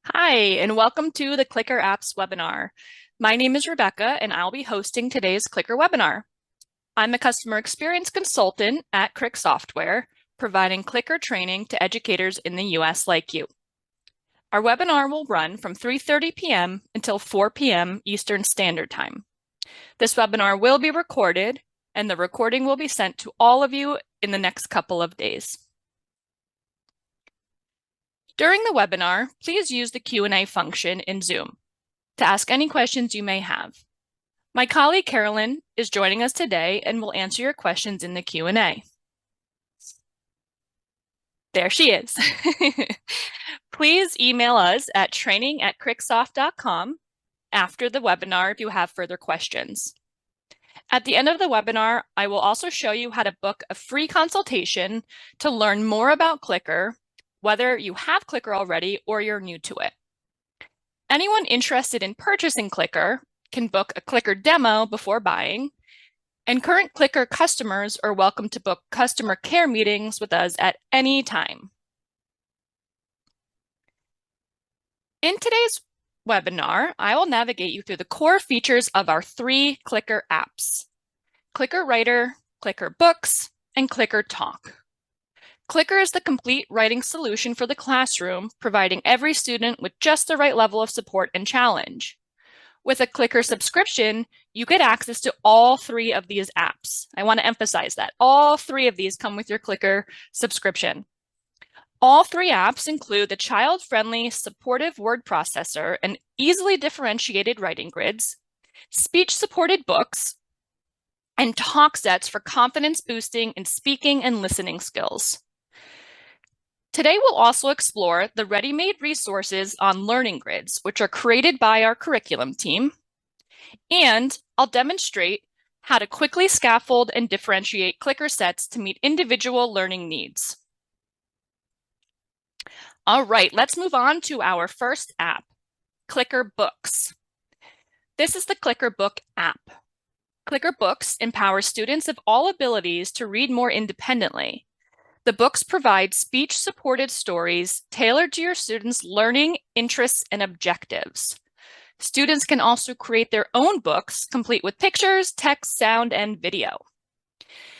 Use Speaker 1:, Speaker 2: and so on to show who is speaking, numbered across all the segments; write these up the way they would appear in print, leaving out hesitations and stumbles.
Speaker 1: Hi, and welcome to the Clicker Apps webinar. My name is Rebecca, and I'll be hosting today's Clicker webinar. I'm a customer experience consultant at Crick Software, providing Clicker training to educators in the US like you. Our webinar will run from 3:30 p.m. until 4 p.m. Eastern Standard Time. This webinar will be recorded, and the recording will be sent to all of you in the next couple of days. During the webinar, please use the Q&A function in Zoom to ask any questions you may have. My colleague Carolyn is joining us today and will answer your questions in the Q&A. There she is. Please email us at training@cricksoft.com after the webinar if you have further questions. At the end of the webinar, I will also show you how to book a free consultation to learn more about Clicker, whether you have Clicker already or you're new to it. Anyone interested in purchasing Clicker can book a Clicker demo before buying, and current Clicker customers are welcome to book customer care meetings with us at any time. In today's webinar, I will navigate you through the core features of our 3 Clicker apps: Clicker Writer, Clicker Books, and Clicker Talk. Clicker is the complete writing solution for the classroom, providing every student with just the right level of support and challenge. With a Clicker subscription, you get access to all 3 of these apps. I want to emphasize that. All 3 of these come with your Clicker subscription. All 3 apps include the child-friendly supportive word processor and easily differentiated writing grids, speech-supported books, and talk sets for confidence boosting in speaking and listening skills. Today, we'll also explore the ready-made resources on learning grids, which are created by our curriculum team, and I'll demonstrate how to quickly scaffold and differentiate Clicker sets to meet individual learning needs. All right, let's move on to our first app, Clicker Books. This is the Clicker Book app. Clicker Books empowers students of all abilities to read more independently. The books provide speech-supported stories tailored to your students' learning, interests, and objectives. Students can also create their own books, complete with pictures, text, sound, and video.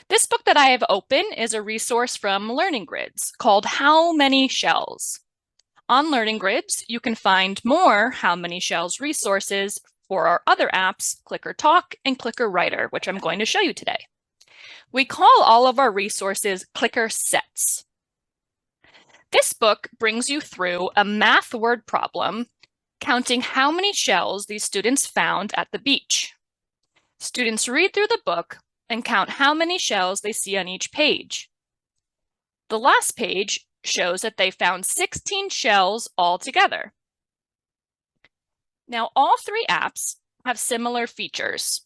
Speaker 1: This book that I have open is a resource from Learning Grids called How Many Shells? On Learning Grids, you can find more How Many Shells resources for our other apps, Clicker Talk and Clicker Writer, which I'm going to show you today. We call all of our resources Clicker sets. This book brings you through a math word problem counting how many shells these students found at the beach. Students read through the book and count how many shells they see on each page. The last page shows that they found 16 shells altogether. Now, all 3 apps have similar features.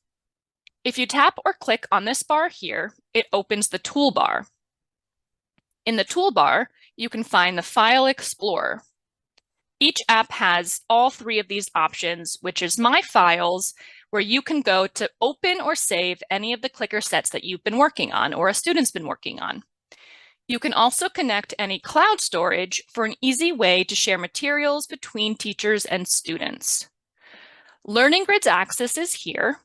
Speaker 1: If you tap or click on this bar here, it opens the toolbar. In the toolbar, you can find the File Explorer. Each app has all 3 of these options, which is My Files, where you can go to open or save any of the Clicker sets that you've been working on or a student's been working on. You can also connect any cloud storage for an easy way to share materials between teachers and students. Learning Grids access is here,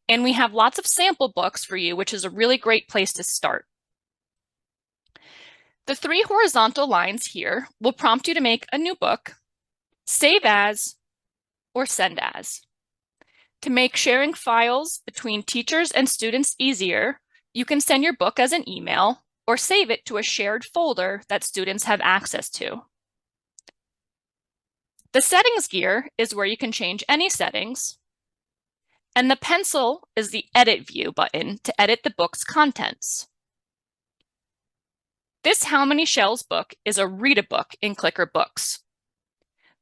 Speaker 1: and we have lots of sample books for you, which is a really great place to start. The 3 horizontal lines here will prompt you to make a new book, save as, or send as. To make sharing files between teachers and students easier, you can send your book as an email or save it to a shared folder that students have access to. The settings gear is where you can change any settings, and the pencil is the edit view button to edit the book's contents. This How Many Shells book is a read-a-book in Clicker Books.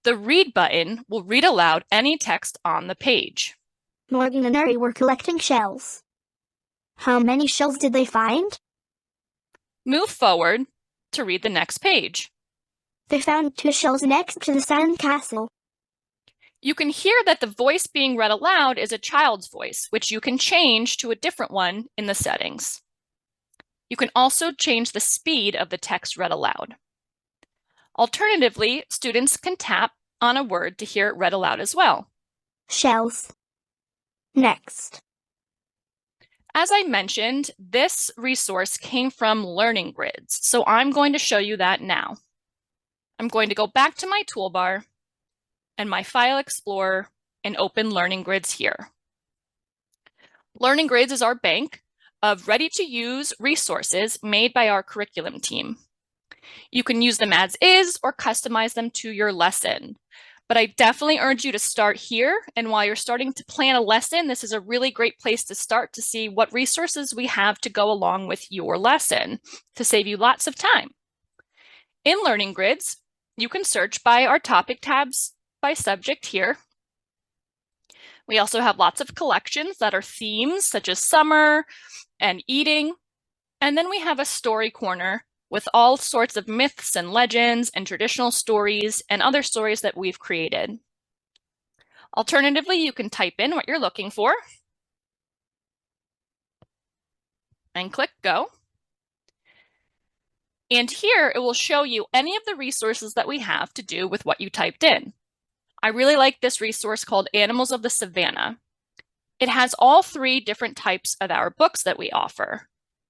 Speaker 1: The read button will read aloud any text on the page.
Speaker 2: Morgan and Ari were collecting shells. How many shells did they find?
Speaker 1: Move forward to read the next page.
Speaker 2: They found 2 shells next to the sand castle.
Speaker 1: You can hear that the voice being read aloud is a child's voice, which you can change to a different one in the settings. You can also change the speed of the text read aloud. Alternatively, students can tap on a word to hear it read aloud as well.
Speaker 2: Shells. Next.
Speaker 1: As I mentioned, this resource came from Learning Grids, so I'm going to show you that now. I'm going to go back to my toolbar and my File Explorer and open Learning Grids here. Learning Grids is our bank of ready-to-use resources made by our curriculum team. You can use them as is or customize them to your lesson. But I definitely urge you to start here. And while you're starting to plan a lesson, this is a really great place to start to see what resources we have to go along with your lesson to save you lots of time. In Learning Grids, you can search by our topic tabs by subject here. We also have lots of collections that are themes such as summer and eating. And then we have a story corner with all sorts of myths and legends and traditional stories and other stories that we've created. Alternatively, you can type in what you're looking for and click go. And here it will show you any of the resources that we have to do with what you typed in. I really like this resource called Animals of the Savannah. It has all three different types of our books that we offer.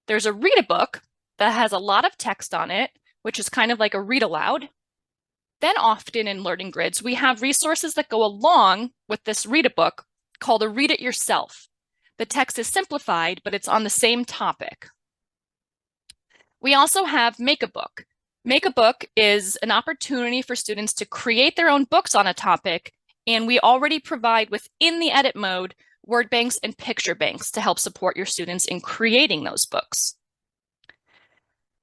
Speaker 1: There's a read-a-book that has a lot of text on it, which is kind of like a read aloud. Then often in Learning Grids, we have resources that go along with this read-a-book called a read it yourself. The text is simplified, but it's on the same topic. We also have Make a Book. Make a Book is an opportunity for students to create their own books on a topic, and we already provide within the edit mode word banks and picture banks to help support your students in creating those books.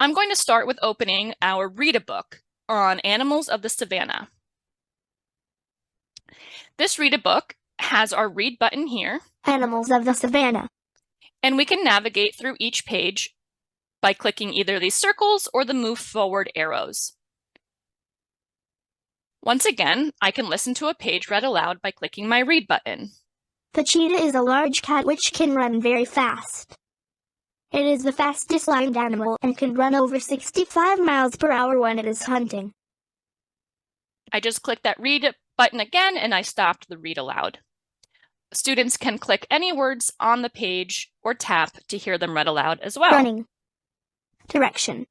Speaker 1: I'm going to start with opening our read-a-book on Animals of the Savannah. This read-a-book has our read button here.
Speaker 2: Animals of the Savannah.
Speaker 1: And we can navigate through each page by clicking either these circles or the move forward arrows. Once again, I can listen to a page read aloud by clicking my read button.
Speaker 2: The cheetah is a large cat which can run very fast. It is the fastest land animal and can run over 65 miles per hour when it is hunting.
Speaker 1: I just clicked that read button again and I stopped the read aloud. Students can click any words on the page or tap to hear them read aloud as well.
Speaker 2: Running. Direction.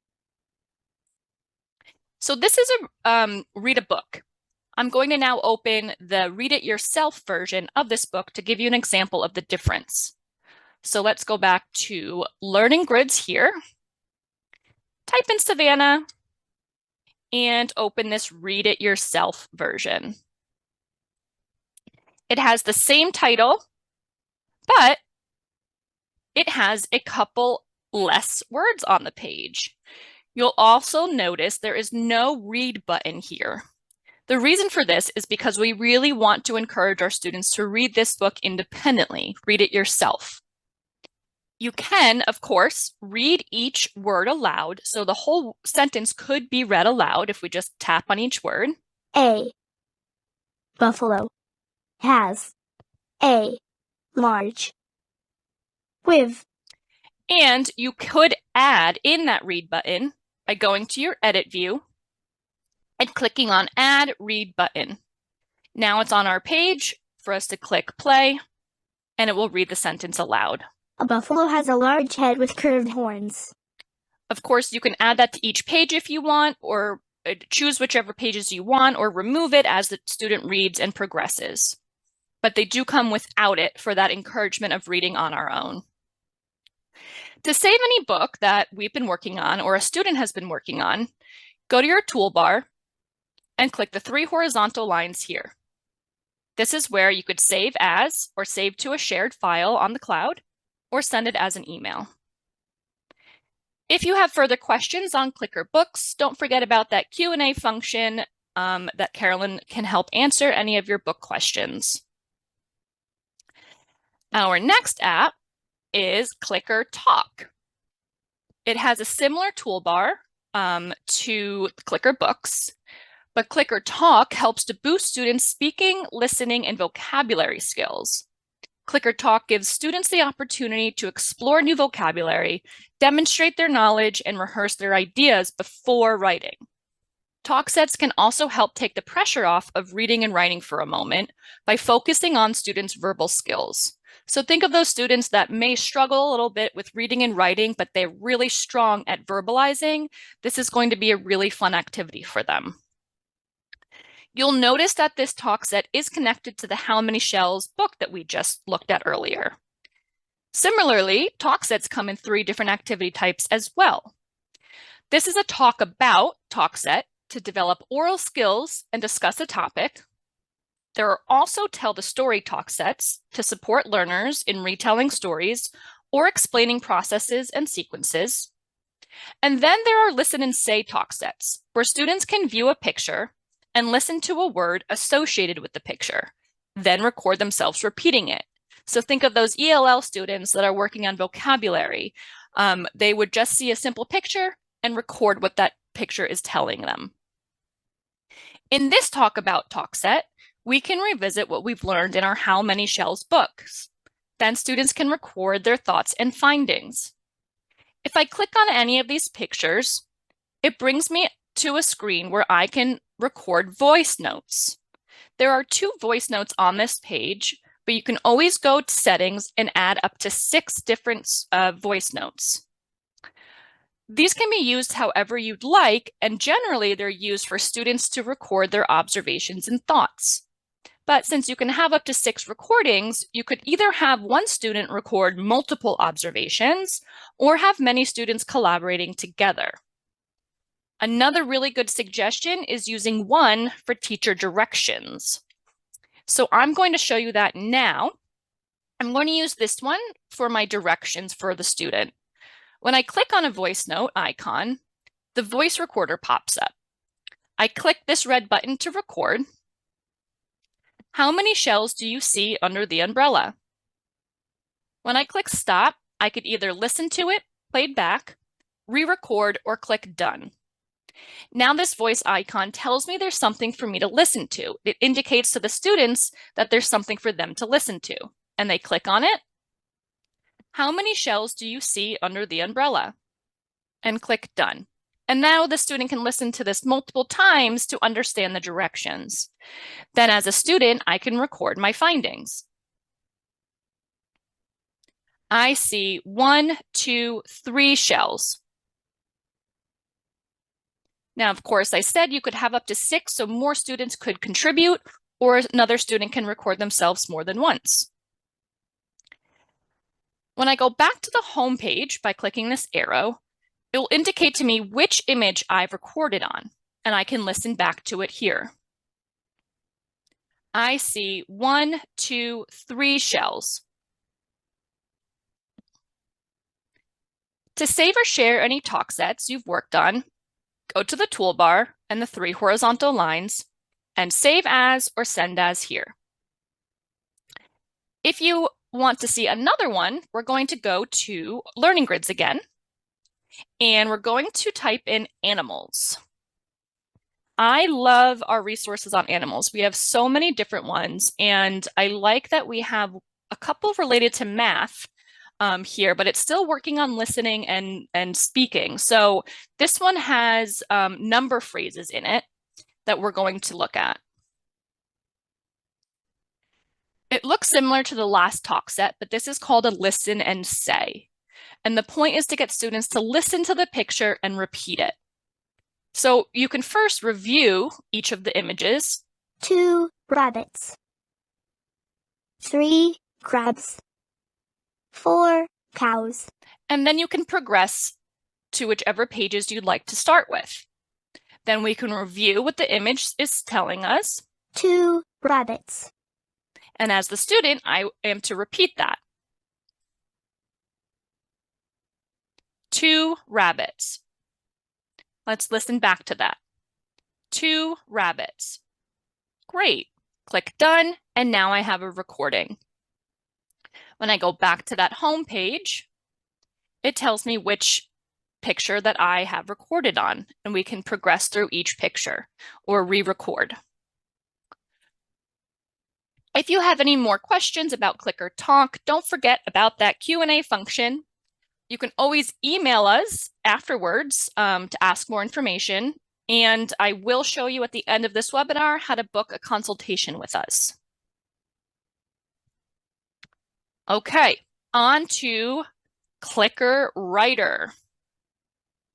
Speaker 1: So this is a read a book. I'm going to now open the read it yourself version of this book to give you an example of the difference. So let's go back to Learning Grids here. Type in Savannah and open this read it yourself version. It has the same title, but it has a couple less words on the page. You'll also notice there is no read button here. The reason for this is because we really want to encourage our students to read this book independently, read it yourself. You can, of course, read each word aloud, so the whole sentence could be read aloud if we just tap on each word.
Speaker 2: A. Buffalo has a large with.
Speaker 1: And you could add in that read button by going to your edit view and clicking on Add Read Button. Now it's on our page for us to click play, and it will read the sentence aloud.
Speaker 2: A buffalo has a large head with curved horns.
Speaker 1: Of course, you can add that to each page if you want, or choose whichever pages you want, or remove it as the student reads and progresses. But they do come without it for that encouragement of reading on our own. To save any book that we've been working on or a student has been working on, go to your toolbar and click the three horizontal lines here. This is where you could save as or save to a shared file on the cloud or send it as an email. If you have further questions on Clicker Books, don't forget about that Q&A function that Carolyn can help answer any of your book questions. Our next app is Clicker Talk. It has a similar toolbar to Clicker Books, but Clicker Talk helps to boost students' speaking, listening, and vocabulary skills. Clicker Talk gives students the opportunity to explore new vocabulary, demonstrate their knowledge, and rehearse their ideas before writing. Talk sets can also help take the pressure off of reading and writing for a moment by focusing on students' verbal skills. So think of those students that may struggle a little bit with reading and writing, but they're really strong at verbalizing. This is going to be a really fun activity for them. You'll notice that this talk set is connected to the How Many Shells book that we just looked at earlier. Similarly, talk sets come in 3 different activity types as well. This is a talk about talk set to develop oral skills and discuss a topic. There are also tell the story talk sets to support learners in retelling stories or explaining processes and sequences. And then there are listen and say talk sets, where students can view a picture and listen to a word associated with the picture, then record themselves repeating it. So think of those ELL students that are working on vocabulary. They would just see a simple picture and record what that picture is telling them. In this talk about talk set, we can revisit what we've learned in our How Many Shells books. Then students can record their thoughts and findings. If I click on any of these pictures, it brings me to a screen where I can record voice notes. There are 2 voice notes on this page, but you can always go to settings and add up to 6 different voice notes. These can be used however you'd like, and generally they're used for students to record their observations and thoughts. But since you can have up to 6 recordings, you could either have one student record multiple observations or have many students collaborating together. Another really good suggestion is using one for teacher directions. So I'm going to show you that now. I'm going to use this one for my directions for the student. When I click on a voice note icon, the voice recorder pops up. I click this red button to record. How many shells do you see under the umbrella? When I click stop, I could either listen to it, played back, re-record, or click done. Now this voice icon tells me there's something for me to listen to. It indicates to the students that there's something for them to listen to, and they click on it. How many shells do you see under the umbrella? And click done. And now the student can listen to this multiple times to understand the directions. Then as a student, I can record my findings. I see 1, 2, 3 shells. Now, of course, I said you could have up to 6, so more students could contribute, or another student can record themselves more than once. When I go back to the home page by clicking this arrow, it will indicate to me which image I've recorded on, and I can listen back to it here. I see 1, 2, 3 shells. To save or share any talk sets you've worked on, go to the toolbar and the 3 horizontal lines and save as or send as here. If you want to see another one, we're going to go to Learning Grids again, and we're going to type in animals. I love our resources on animals. We have so many different ones, and I like that we have a couple related to math here, but it's still working on listening and speaking. So this one has number phrases in it that we're going to look at. It looks similar to the last talk set, but this is called a listen and say. And the point is to get students to listen to the picture and repeat it. So you can first review each of the images.
Speaker 2: 2 rabbits. 3 crabs. 4 cows.
Speaker 1: And then you can progress to whichever pages you'd like to start with. Then we can review what the image is telling us.
Speaker 2: 2 rabbits.
Speaker 1: And as the student, I am to repeat that. 2 rabbits. Let's listen back to that. 2 rabbits. Great. Click done, and now I have a recording. When I go back to that home page, it tells me which picture that I have recorded on, and we can progress through each picture or re-record. If you have any more questions about Clicker Talk, don't forget about that Q&A function. You can always email us afterwards to ask more information. And I will show you at the end of this webinar how to book a consultation with us. Okay, on to Clicker Writer.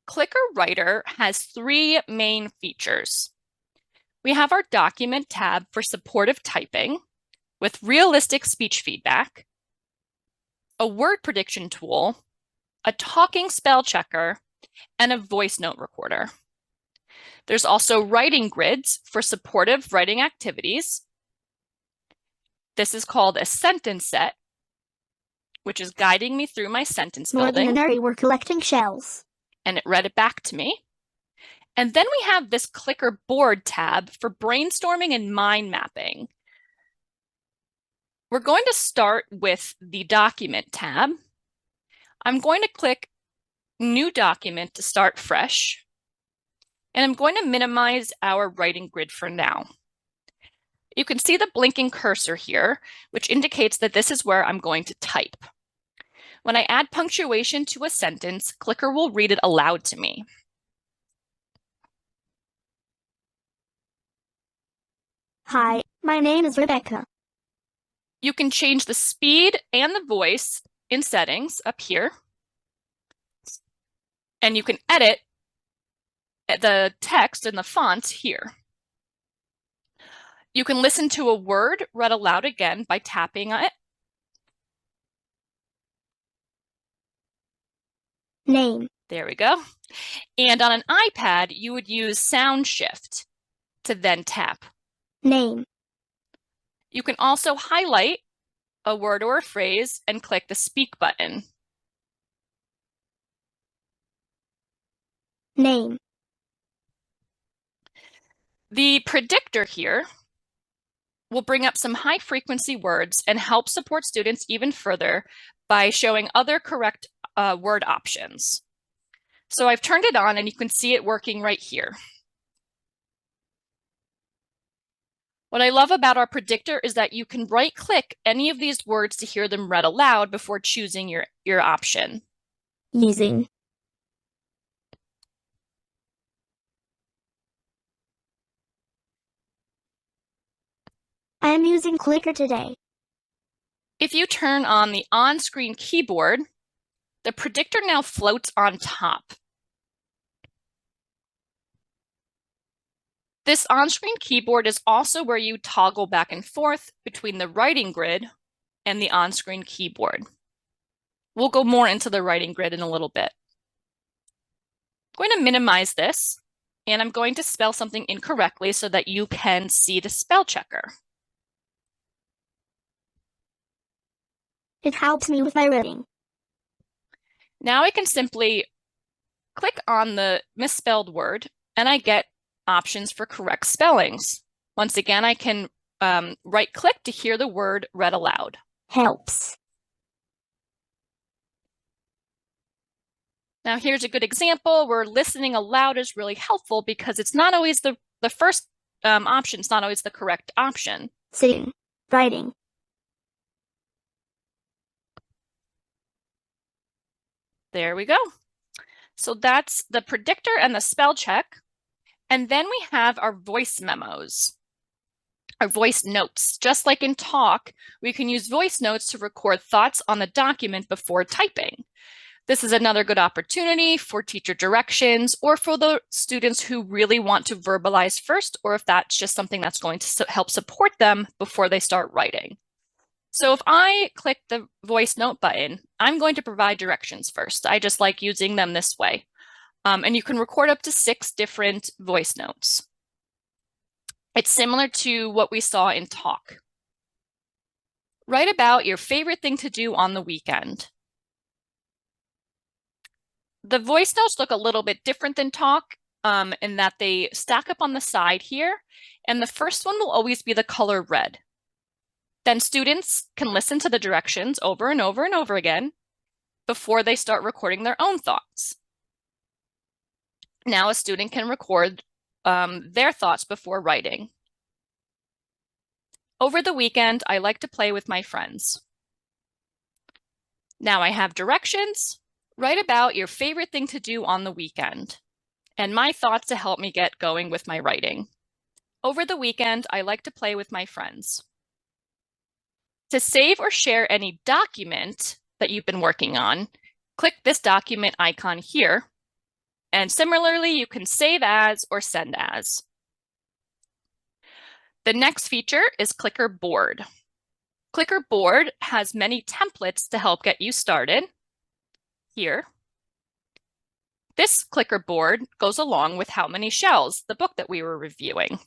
Speaker 1: Clicker Writer has three main features. We have our document tab for supportive typing with realistic speech feedback, a word prediction tool, a talking spell checker, and a voice note recorder. There's also writing grids for supportive writing activities. This is called a sentence set, which is guiding me through my sentence building.
Speaker 2: More than a nursery, we're collecting shells.
Speaker 1: And it read it back to me. And then we have this Clicker Board tab for brainstorming and mind mapping. We're going to start with the Document tab. I'm going to click New Document to start fresh. And I'm going to minimize our writing grid for now. You can see the blinking cursor here, which indicates that this is where I'm going to type. When I add punctuation to a sentence, Clicker will read it aloud to me.
Speaker 2: Hi, my name is Rebecca.
Speaker 1: You can change the speed and the voice in settings up here. And you can edit the text and the font here. You can listen to a word read aloud again by tapping on it.
Speaker 2: Name.
Speaker 1: There we go. And on an iPad, you would use Sound Shift to then tap.
Speaker 2: Name.
Speaker 1: You can also highlight a word or a phrase and click the Speak button.
Speaker 2: Name.
Speaker 1: The predictor here will bring up some high-frequency words and help support students even further by showing other correct word options. So I've turned it on and you can see it working right here. What I love about our predictor is that you can right-click any of these words to hear them read aloud before choosing your option.
Speaker 2: Using. I am using Clicker today.
Speaker 1: If you turn on the on-screen keyboard, the predictor now floats on top. This on-screen keyboard is also where you toggle back and forth between the writing grid and the on-screen keyboard. We'll go more into the writing grid in a little bit. I'm going to minimize this, and I'm going to spell something incorrectly so that you can see the spell checker.
Speaker 2: It helps me with my writing.
Speaker 1: Now I can simply click on the misspelled word, and I get options for correct spellings. Once again, I can right-click to hear the word read aloud.
Speaker 2: Helps.
Speaker 1: Now here's a good example where listening aloud is really helpful because it's not always the first option, it's not always the correct option.
Speaker 2: Sitting. Writing.
Speaker 1: There we go. So that's the predictor and the spell check. And then we have our voice memos, our voice notes. Just like in talk, we can use voice notes to record thoughts on the document before typing. This is another good opportunity for teacher directions or for the students who really want to verbalize first, or if that's just something that's going to help support them before they start writing. So if I click the voice note button, I'm going to provide directions first. I just like using them this way. And you can record up to 6 different voice notes. It's similar to what we saw in talk. Write about your favorite thing to do on the weekend. The voice notes look a little bit different than talk in that they stack up on the side here, and the first one will always be the color red. Then students can listen to the directions over and over and over again before they start recording their own thoughts. Now a student can record their thoughts before writing. Over the weekend, I like to play with my friends. Now I have directions. Write about your favorite thing to do on the weekend. and my thoughts to help me get going with my writing. Over the weekend, I like to play with my friends. To save or share any document that you've been working on, click this document icon here. And similarly, you can save as or send as. The next feature is Clicker Board. Clicker Board has many templates to help get you started. Here. This clicker board goes along with how many shells, the book that we were reviewing.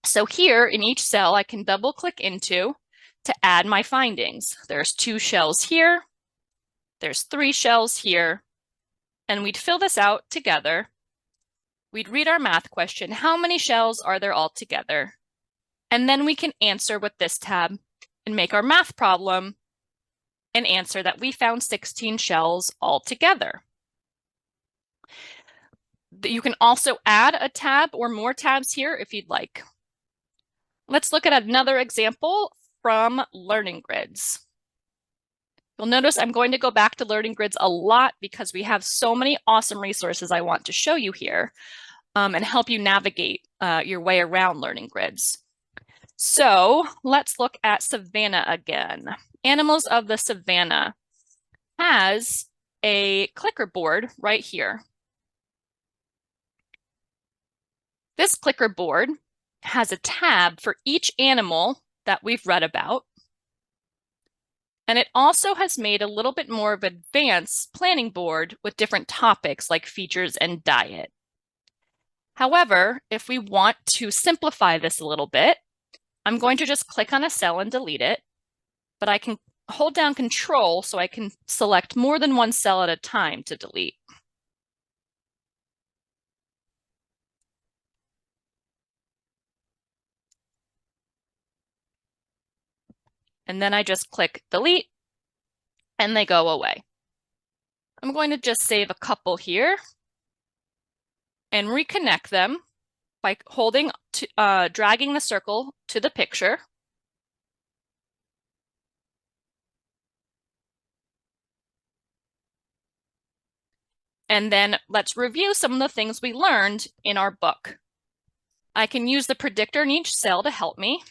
Speaker 1: So here in each cell, I can double click into to add my findings. There's 2 shells here, there's 3 shells here, and we'd fill this out together. We'd read our math question, how many shells are there altogether? And then we can answer with this tab and make our math problem and answer that we found 16 shells altogether. You can also add a tab or more tabs here if you'd like. Let's look at another example from Learning Grids. You'll notice I'm going to go back to Learning Grids a lot because we have so many awesome resources I want to show you here and help you navigate your way around Learning Grids. So let's look at Savannah again. Animals of the Savannah has a clicker board right here. This clicker board has a tab for each animal that we've read about. And it also has made a little bit more of an advanced planning board with different topics like features and diet. However, if we want to simplify this a little bit, I'm going to just click on a cell and delete it, but I can hold down Control so I can select more than one cell at a time to delete. And then I just click delete and they go away. I'm going to just save a couple here and reconnect them by dragging the circle to the picture. And then let's review some of the things we learned in our book. I can use the predictor in each cell to help me.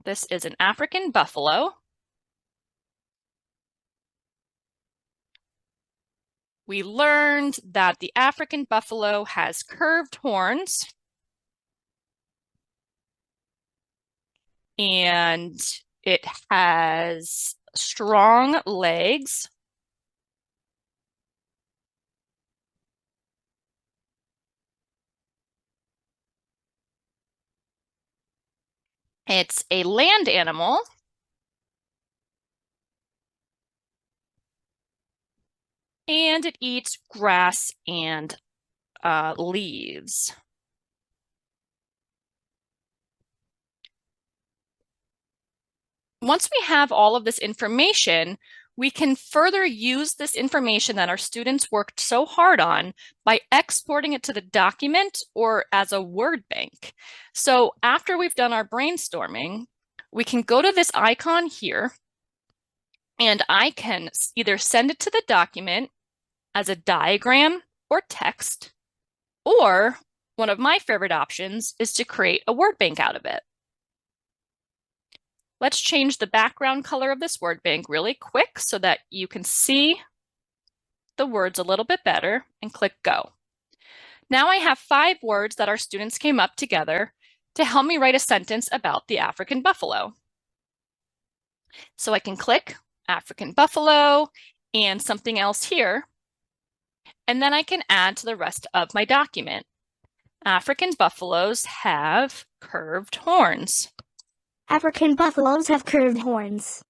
Speaker 1: This is an African buffalo. We learned that the African buffalo has curved horns and it has strong legs. It's a land animal. And it eats grass and leaves. Once we have all of this information, we can further use this information that our students worked so hard on by exporting it to the document or as a word bank. So after we've done our brainstorming, we can go to this icon here and I can either send it to the document as a diagram or text, or one of my favorite options is to create a word bank out of it. Let's change the background color of this word bank really quick so that you can see the words a little bit better and click go. Now I have 5 words that our students came up together to help me write a sentence about the African buffalo. So I can click African buffalo and something else here, and then I can add to the rest of my document. African buffaloes have curved horns.
Speaker 2: African buffaloes have curved horns.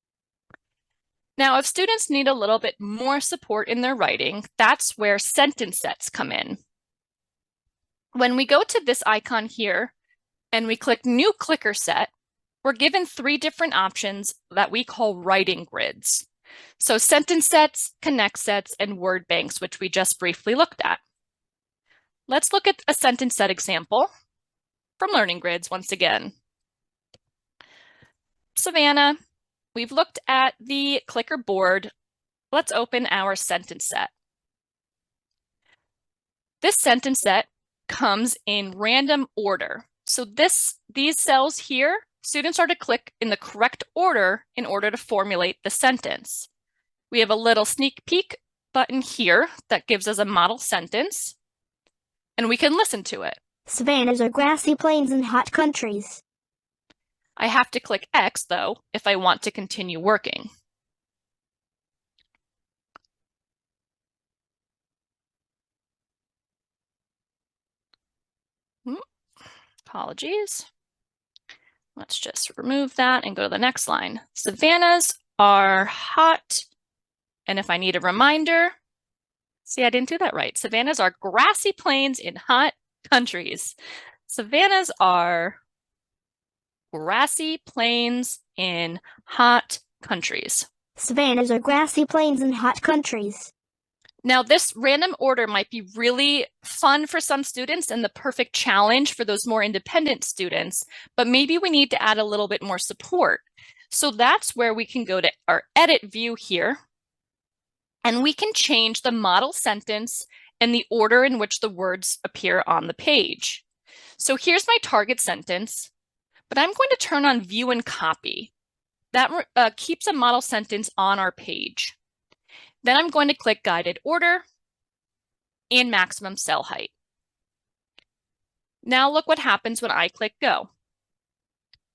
Speaker 1: Now, if students need a little bit more support in their writing, that's where sentence sets come in. When we go to this icon here and we click New Clicker Set, we're given 3 different options that we call writing grids. So sentence sets, connect sets, and word banks, which we just briefly looked at. Let's look at a sentence set example from Learning Grids once again. Savannah, we've looked at the clicker board. Let's open our sentence set. This sentence set comes in random order. So these cells here, students are to click in the correct order in order to formulate the sentence. We have a little sneak peek button here that gives us a model sentence, and we can listen to it.
Speaker 2: Savannas are grassy plains in hot countries.
Speaker 1: I have to click X, though, if I want to continue working. Apologies. Let's just remove that and go to the next line. Savannas are hot. And if I need a reminder, see, I didn't do that right. Savannas are grassy plains in hot countries. Savannas are grassy plains in hot countries.
Speaker 2: Savannas are grassy plains in hot countries.
Speaker 1: Now, this random order might be really fun for some students and the perfect challenge for those more independent students, but maybe we need to add a little bit more support. So that's where we can go to our edit view here, and we can change the model sentence and the order in which the words appear on the page. So here's my target sentence, but I'm going to turn on view and copy. That keeps a model sentence on our page. Then I'm going to click guided order and maximum cell height. Now look what happens when I click go.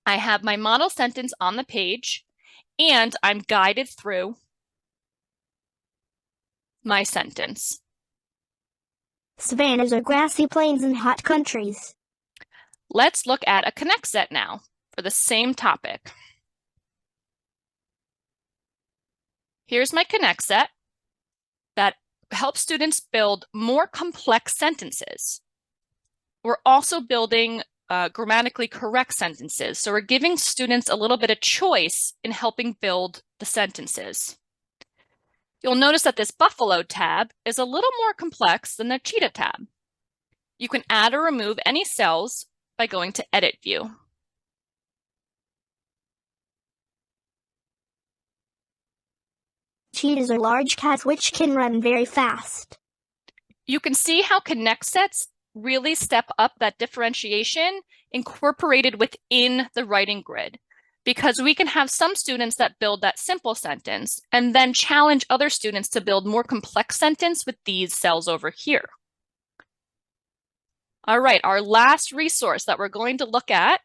Speaker 1: I have my model sentence on the page and I'm guided through my sentence.
Speaker 2: Savannas are grassy plains in hot countries.
Speaker 1: Let's look at a connect set now for the same topic. Here's my connect set that helps students build more complex sentences. We're also building grammatically correct sentences. So we're giving students a little bit of choice in helping build the sentences. You'll notice that this buffalo tab is a little more complex than the cheetah tab. You can add or remove any cells by going to edit view.
Speaker 2: Cheetahs are large cats which can run very fast.
Speaker 1: You can see how connect sets really step up that differentiation incorporated within the writing grid, because we can have some students that build that simple sentence and then challenge other students to build more complex sentence with these cells over here. All right, our last resource that we're going to look at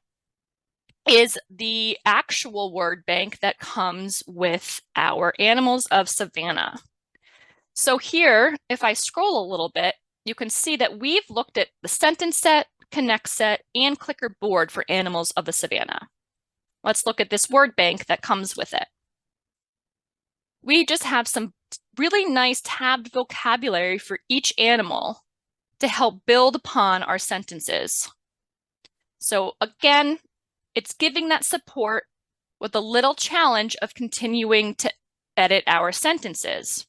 Speaker 1: is the actual word bank that comes with our animals of savanna. So here, if I scroll a little bit, you can see that we've looked at the sentence set, connect set, and clicker board for animals of the savanna. Let's look at this word bank that comes with it. We just have some really nice tabbed vocabulary for each animal to help build upon our sentences. So again, it's giving that support with a little challenge of continuing to edit our sentences.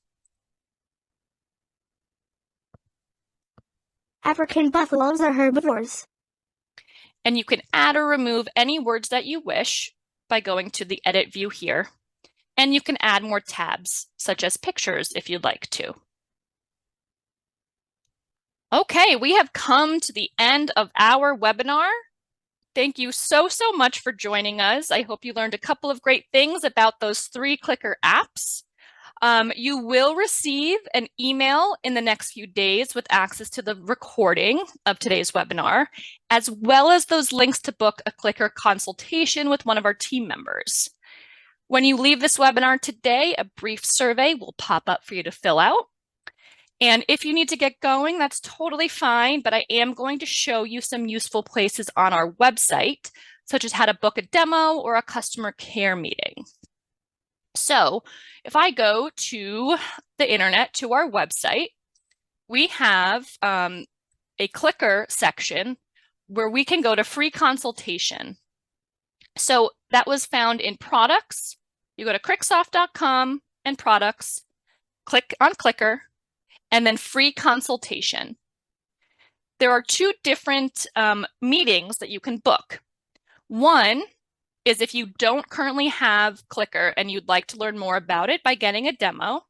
Speaker 2: African buffaloes are herbivores.
Speaker 1: And you can add or remove any words that you wish by going to the edit view here. And you can add more tabs, such as pictures, if you'd like to. Okay, we have come to the end of our webinar. Thank you so much for joining us. I hope you learned a couple of great things about those 3 clicker apps. You will receive an email in the next few days with access to the recording of today's webinar, as well as those links to book a clicker consultation with one of our team members. When you leave this webinar today, a brief survey will pop up for you to fill out. And if you need to get going, that's totally fine, but I am going to show you some useful places on our website, such as how to book a demo or a customer care meeting. So if I go to the internet, to our website, we have a clicker section where we can go to free consultation. So that was found in products. You go to cricksoft.com and products, click on clicker, and then free consultation. There are 2 different meetings that you can book. One is if you don't currently have clicker and you'd like to learn more about it by getting a demo.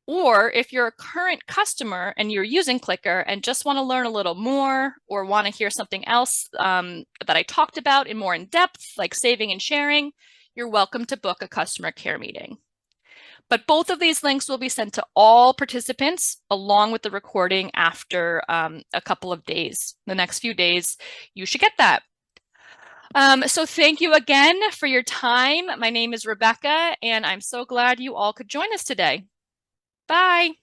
Speaker 1: Or if you're a current customer and you're using Clicker and just want to learn a little more or want to hear something else that I talked about in more in depth, like saving and sharing, you're welcome to book a customer care meeting. But both of these links will be sent to all participants along with the recording after a couple of days. The next few days, you should get that. So thank you again for your time. My name is Rebecca, and I'm so glad you all could join us today. Bye.